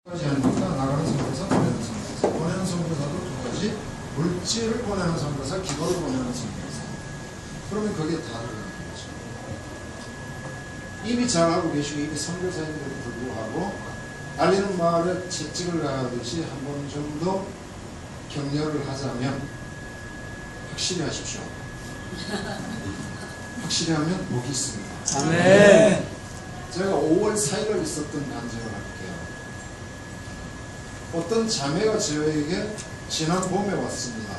까지 하니까 나가는 선교사, 보내는 선교사. 보내는 선교사도 두 가지. 물질을 보내는 선교사, 기도를 보내는 선교사. 그러면 거기에 다 들어가는 거죠. 이미 잘하고 계시고 이미 선교사인데도 불구하고 알리는 마을에 채찍을 가하듯이 한 번 정도 격려를 하자면 확실히 하십시오. 확실히 하면 복이 있습니다. 아멘. 제가 5월 4일날 있었던 간증을 할게요. 어떤 자매가 저에게 지난 봄에 왔습니다.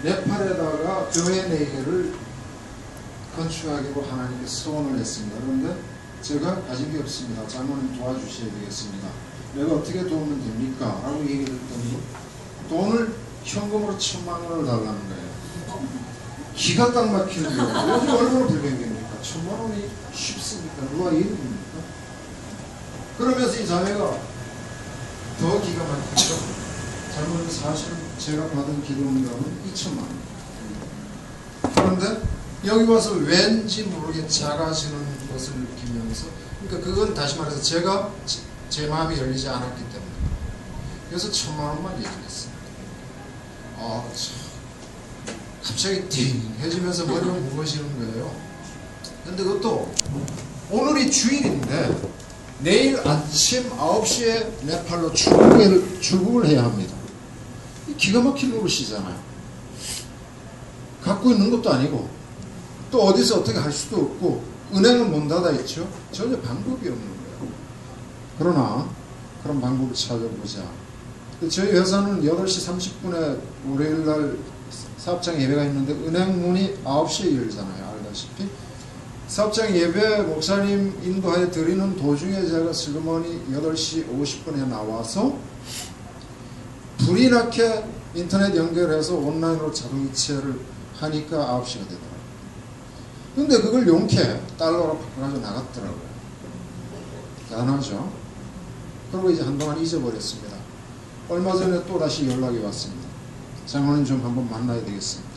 네팔에다가 교회 4개를 건축하기로 하나님께 소원을 했습니다. 그런데 제가 가진 게 없습니다. 장모님 도와주셔야 되겠습니다. 내가 어떻게 도우면 됩니까? 라고 얘기를 했더니 돈을 현금으로 1000만 원을 달라는 거예요. 기가 딱 막히는 거예요. 요즘 얼마나 불경기입니까? 1000만 원이 쉽습니까? 누가 이해됩니까? 그러면서 이 자매가 더 기가 막히죠. 잘못은 사실은 제가 받은 기도응답은 2천만 원. 그런데 여기 와서 왠지 모르게 작아지는 것을 느끼면서, 그러니까 그건 다시 말해서 제가 제 마음이 열리지 않았기 때문에. 그래서 1000만 원만 얘기했습니다. 갑자기 띵해지면서 머리가 무거워지는 거예요. 근데 그것도 오늘이 주일인데 내일 아침 9시에 네팔로 출국을 해야 합니다. 기가 막힌 노릇이잖아요. 갖고 있는 것도 아니고 또 어디서 어떻게 할 수도 없고 은행은 문 닫아 있죠. 전혀 방법이 없는 거예요. 그러나 그런 방법을 찾아보자. 저희 회사는 8시 30분에 월요일날 사업장 예배가 있는데 은행 문이 9시에 열잖아요. 알다시피. 사업장 예배 목사님 인도하여 드리는 도중에 제가 슬그머니 8시 50분에 나와서 불이 나게 인터넷 연결해서 온라인으로 자동이체를 하니까 9시가 되더라고요. 근데 그걸 용케 달러로 바꿔가지고 나갔더라고요. 대단하죠? 그리고 이제 한동안 잊어버렸습니다. 얼마 전에 또 다시 연락이 왔습니다. 장로님 좀 한번 만나야 되겠습니다.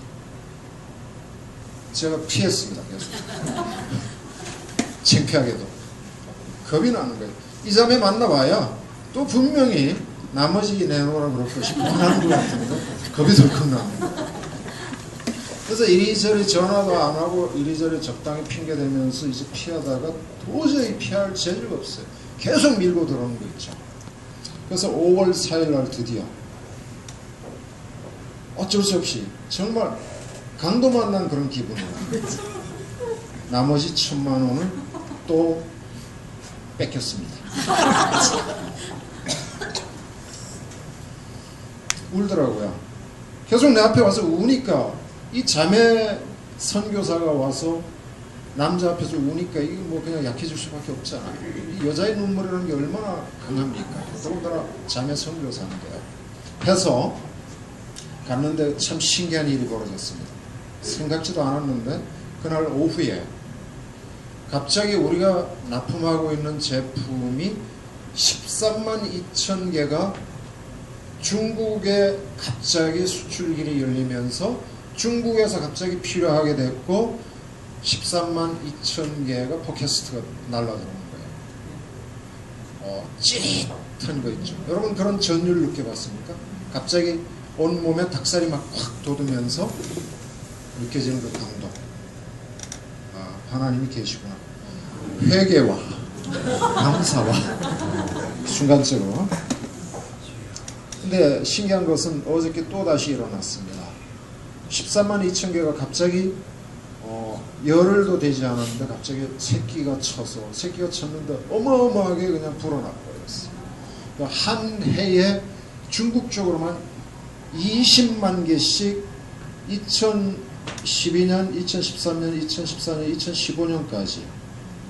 제가 피했습니다. 계속. 창피하게도. 겁이 나는 거예요. 이 자매 만나봐야 또 분명히 나머지 내놓으라 그러고 싶고 하는 것 같은데 겁이 덜컥 나는. 그래서 이리저리 전화도 안 하고 이리저리 적당히 핑계대면서 이제 피하다가 도저히 피할 재주가 없어요. 계속 밀고 들어오는 거 있죠. 그래서 5월 4일 날 드디어 어쩔 수 없이 정말 강도 만난 그런 기분으로 나머지 1000만 원을 또 뺏겼습니다. 울더라고요. 계속 내 앞에 와서 우니까 이 자매 선교사가 와서 남자 앞에서 우니까 이게 뭐 그냥 약해질 수밖에 없잖아요. 여자의 눈물이라는 게 얼마나 강합니까? 더군다나 자매 선교사인데요. 해서 갔는데 참 신기한 일이 벌어졌습니다. 생각지도 않았는데 그날 오후에 갑자기 우리가 납품하고 있는 제품이 13만 2천 개가 중국에 갑자기 수출길이 열리면서 중국에서 갑자기 필요하게 됐고 13만 2천 개가 팟캐스트가 날라들어오는 거예요. 찌릿한 거 있죠. 여러분 그런 전율 느껴봤습니까? 갑자기 온몸에 닭살이 막 확 돋으면서 느껴지는 그 감동. 하나님이 계시구나. 회개와 감사와 순간적으로. 근데 신기한 것은 어저께 또다시 일어났습니다. 13만 2천 개가 갑자기 열흘도 되지 않았는데 갑자기 새끼가 쳤는데 어마어마하게 그냥 불어나 버렸어요. 한 해에 중국 쪽으로만 20만 개씩 2012년, 2013년, 2014년, 2015년까지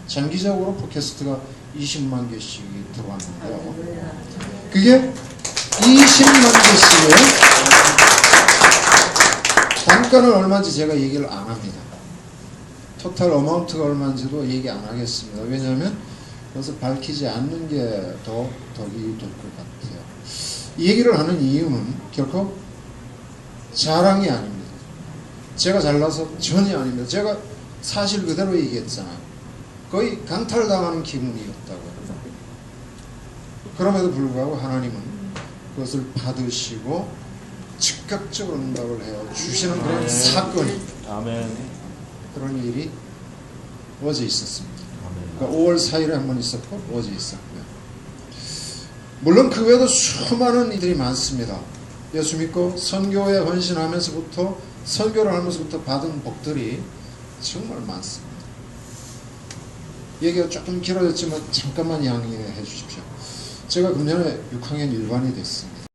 장기적으로 팟캐스트가 20만 개씩이 들어왔는데요. 그게 20만 개씩의 단가는 얼마인지 제가 얘기를 안 합니다. 토탈 어마운트가 얼마인지도 얘기 안 하겠습니다. 왜냐하면 그것을 밝히지 않는 게 더 덕이 될 것 같아요. 이 얘기를 하는 이유는 결코 자랑이 아닙니다. 제가 잘나서 전혀 아닙니다. 제가 사실 그대로 얘기했잖아요. 거의 강탈당하는 기분이었다고. 그럼에도 불구하고 하나님은 그것을 받으시고 즉각적으로 응답을 해요. 주시는 그런 아멘. 사건이, 아멘. 그런 일이 어제 있었습니다. 아멘. 그러니까 5월 4일에 한 번 있었고 어제 있었고요. 물론 그 외에도 수많은 이들이 많습니다. 예수 믿고 선교에 헌신하면서부터, 설교를 하면서부터 받은 복들이 정말 많습니다. 얘기가 조금 길어졌지만 잠깐만 양해해 주십시오. 제가 금년에 6학년 1반이 됐습니다.